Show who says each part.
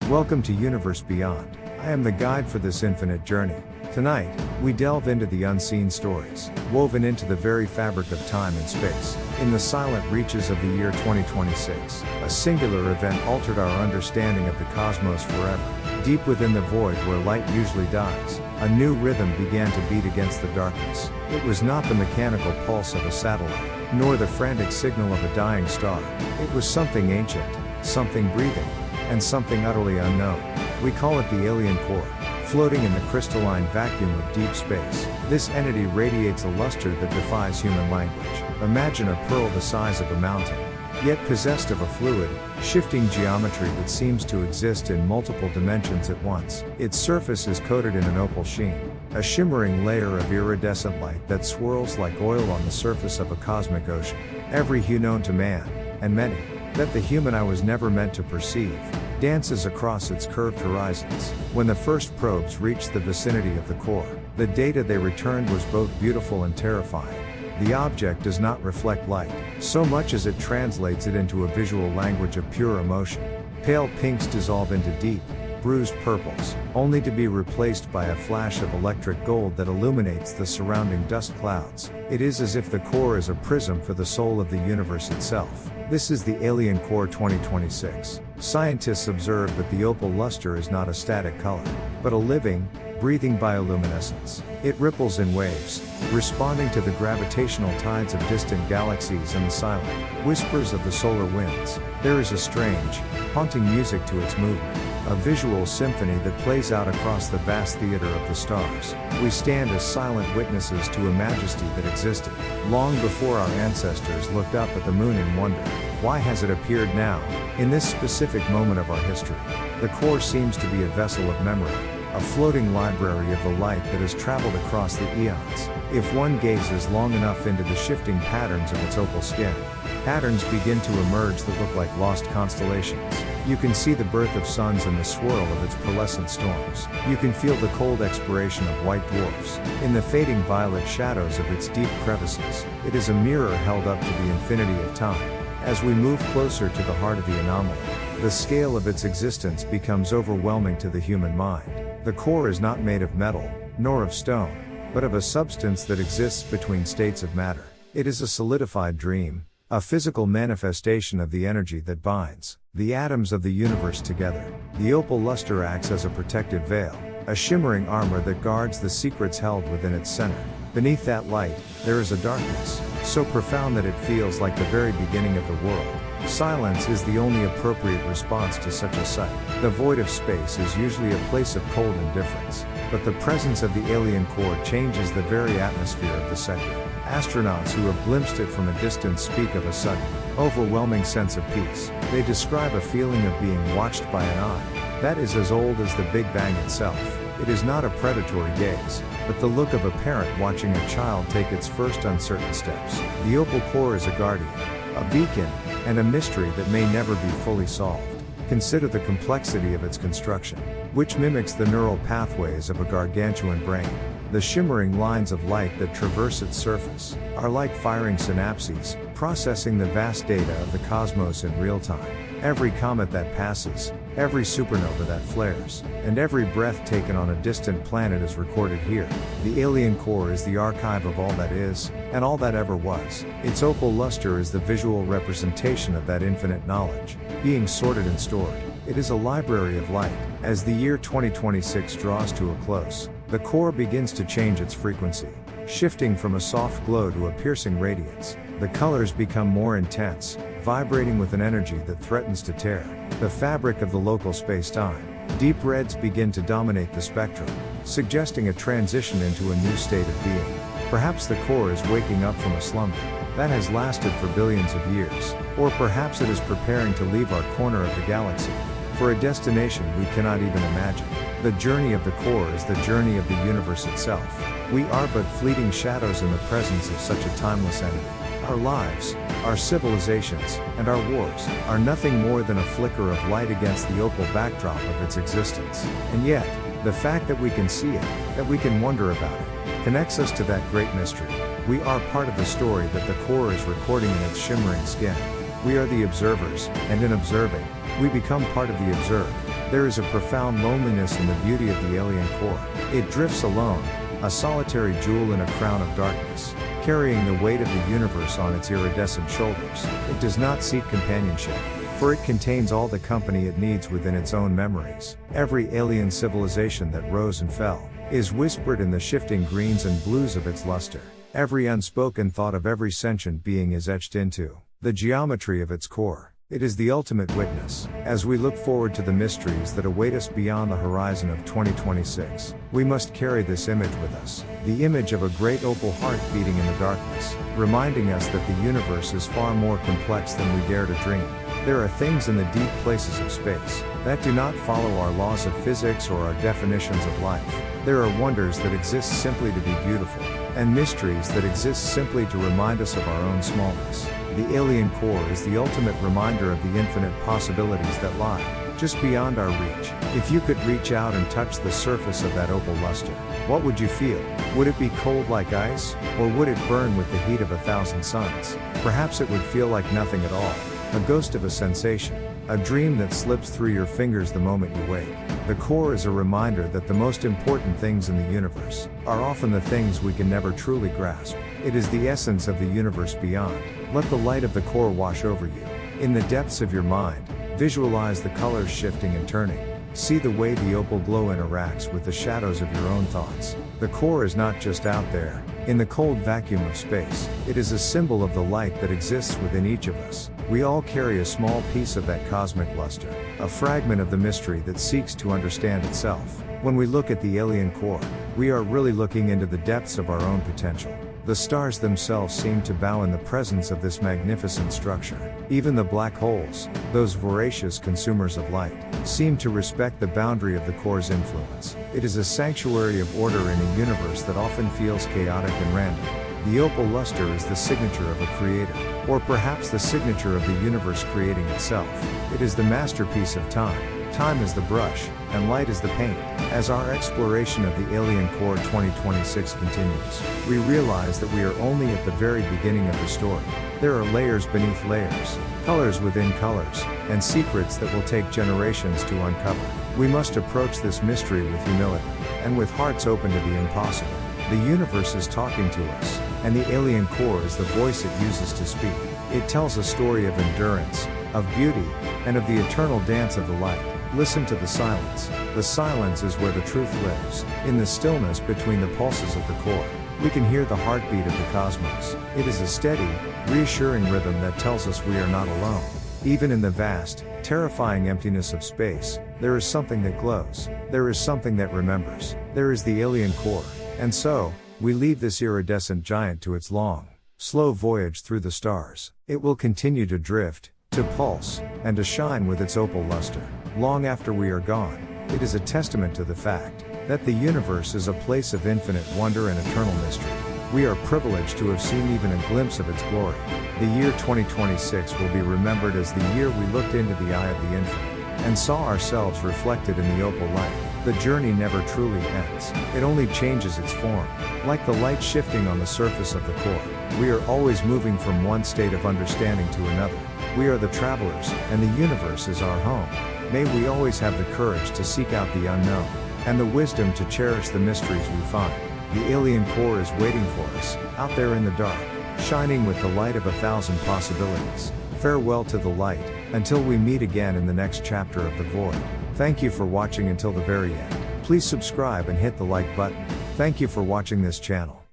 Speaker 1: Welcome to Universe Beyond. I am the guide for this infinite journey. Tonight, we delve into the unseen stories, woven into the very fabric of time and space. In the silent reaches of the year 2026, a singular event altered our understanding of the cosmos forever. Deep within the void where light usually dies, a new rhythm began to beat against the darkness. It was not the mechanical pulse of a satellite, nor the frantic signal of a dying star. It was something ancient, something breathing, and something utterly unknown. We call it the alien core. Floating in the crystalline vacuum of deep space, this entity radiates a luster that defies human language. Imagine a pearl the size of a mountain, yet possessed of a fluid, shifting geometry that seems to exist in multiple dimensions at once. Its surface is coated in an opal sheen, a shimmering layer of iridescent light that swirls like oil on the surface of a cosmic ocean. Every hue known to man, and many, that the human eye was never meant to perceive, dances across its curved horizons. When the first probes reached the vicinity of the core, the data they returned was both beautiful and terrifying. The object does not reflect light, so much as it translates it into a visual language of pure emotion. Pale pinks dissolve into deep, bruised purples, only to be replaced by a flash of electric gold that illuminates the surrounding dust clouds. It is as if the core is a prism for the soul of the universe itself. This is the alien core 2026. Scientists observe that the opal luster is not a static color, but a living, breathing bioluminescence. It ripples in waves, responding to the gravitational tides of distant galaxies and the silent whispers of the solar winds. There is a strange, haunting music to its movement, a visual symphony that plays out across the vast theater of the stars. We stand as silent witnesses to a majesty that existed long before our ancestors looked up at the moon in wonder. Why has it appeared now, in this specific moment of our history? The core seems to be a vessel of memory, a floating library of the light that has traveled across the eons. If one gazes long enough into the shifting patterns of its opal skin, patterns begin to emerge that look like lost constellations. You can see the birth of suns and the swirl of its pearlescent storms. You can feel the cold expiration of white dwarfs in the fading violet shadows of its deep crevices. It is a mirror held up to the infinity of time. As we move closer to the heart of the anomaly, the scale of its existence becomes overwhelming to the human mind. The core is not made of metal, nor of stone, but of a substance that exists between states of matter. It is a solidified dream, a physical manifestation of the energy that binds the atoms of the universe together. The opal luster acts as a protective veil, a shimmering armor that guards the secrets held within its center. Beneath that light, there is a darkness, so profound that it feels like the very beginning of the world. Silence is the only appropriate response to such a sight. The void of space is usually a place of cold indifference, but the presence of the alien core changes the very atmosphere of the sector. Astronauts who have glimpsed it from a distance speak of a sudden, overwhelming sense of peace. They describe a feeling of being watched by an eye that is as old as the Big Bang itself. It is not a predatory gaze, but the look of a parent watching a child take its first uncertain steps. The opal core is a guardian, a beacon, and a mystery that may never be fully solved. Consider the complexity of its construction, which mimics the neural pathways of a gargantuan brain. The shimmering lines of light that traverse its surface are like firing synapses, processing the vast data of the cosmos in real time. Every comet that passes, every supernova that flares, and every breath taken on a distant planet is recorded here. The alien core is the archive of all that is, and all that ever was. Its opal luster is the visual representation of that infinite knowledge, being sorted and stored. It is a library of light. As the year 2026 draws to a close, the core begins to change its frequency, shifting from a soft glow to a piercing radiance. The colors become more intense, vibrating with an energy that threatens to tear the fabric of the local space-time. Deep reds begin to dominate the spectrum, suggesting a transition into a new state of being. Perhaps the core is waking up from a slumber that has lasted for billions of years, or perhaps it is preparing to leave our corner of the galaxy for a destination we cannot even imagine. The journey of the core is the journey of the universe itself. We are but fleeting shadows in the presence of such a timeless entity. Our lives, our civilizations, and our wars are nothing more than a flicker of light against the opal backdrop of its existence. And yet, the fact that we can see it, that we can wonder about it, connects us to that great mystery. We are part of the story that the core is recording in its shimmering skin. We are the observers, and in observing, we become part of the observed. There is a profound loneliness in the beauty of the alien core. It drifts alone, a solitary jewel in a crown of darkness, carrying the weight of the universe on its iridescent shoulders. It does not seek companionship, for it contains all the company it needs within its own memories. Every alien civilization that rose and fell is whispered in the shifting greens and blues of its luster. Every unspoken thought of every sentient being is etched into the geometry of its core. It is the ultimate witness. As we look forward to the mysteries that await us beyond the horizon of 2026, we must carry this image with us. The image of a great opal heart beating in the darkness, reminding us that the universe is far more complex than we dare to dream. There are things in the deep places of space that do not follow our laws of physics or our definitions of life. There are wonders that exist simply to be beautiful, and mysteries that exist simply to remind us of our own smallness. The alien core is the ultimate reminder of the infinite possibilities that lie just beyond our reach. If you could reach out and touch the surface of that opal luster, what would you feel? Would it be cold like ice, or would it burn with the heat of 1,000 suns? Perhaps it would feel like nothing at all, a ghost of a sensation, a dream that slips through your fingers the moment you wake. The core is a reminder that the most important things in the universe are often the things we can never truly grasp. It is the essence of the universe beyond. Let the light of the core wash over you. In the depths of your mind, visualize the colors shifting and turning. See the way the opal glow interacts with the shadows of your own thoughts. The core is not just out there, in the cold vacuum of space. It is a symbol of the light that exists within each of us. We all carry a small piece of that cosmic luster, a fragment of the mystery that seeks to understand itself. When we look at the alien core, we are really looking into the depths of our own potential. The stars themselves seem to bow in the presence of this magnificent structure. Even the black holes, those voracious consumers of light, seem to respect the boundary of the core's influence. It is a sanctuary of order in a universe that often feels chaotic and random. The opal luster is the signature of a creator, or perhaps the signature of the universe creating itself. It is the masterpiece of time. Time is the brush, and light is the paint. As our exploration of the alien core 2026 continues, we realize that we are only at the very beginning of the story. There are layers beneath layers, colors within colors, and secrets that will take generations to uncover. We must approach this mystery with humility, and with hearts open to the impossible. The universe is talking to us, and the alien core is the voice it uses to speak. It tells a story of endurance, of beauty, and of the eternal dance of the light. Listen to the silence. The silence is where the truth lives. In the stillness between the pulses of the core, we can hear the heartbeat of the cosmos. It is a steady, reassuring rhythm that tells us we are not alone. Even in the vast, terrifying emptiness of space, there is something that glows. There is something that remembers. There is the alien core. And so, we leave this iridescent giant to its long, slow voyage through the stars. It will continue to drift, to pulse, and to shine with its opal luster, long after we are gone. It is a testament to the fact that the universe is a place of infinite wonder and eternal mystery. We are privileged to have seen even a glimpse of its glory. The year 2026 will be remembered as the year we looked into the eye of the infinite, and saw ourselves reflected in the opal light. The journey never truly ends. It only changes its form. Like the light shifting on the surface of the core, we are always moving from one state of understanding to another. We are the travelers, and the universe is our home. May we always have the courage to seek out the unknown, and the wisdom to cherish the mysteries we find. The alien core is waiting for us, out there in the dark, shining with the light of 1,000 possibilities. Farewell to the light, until we meet again in the next chapter of The Void. Thank you for watching until the very end. Please subscribe and hit the like button. Thank you for watching this channel.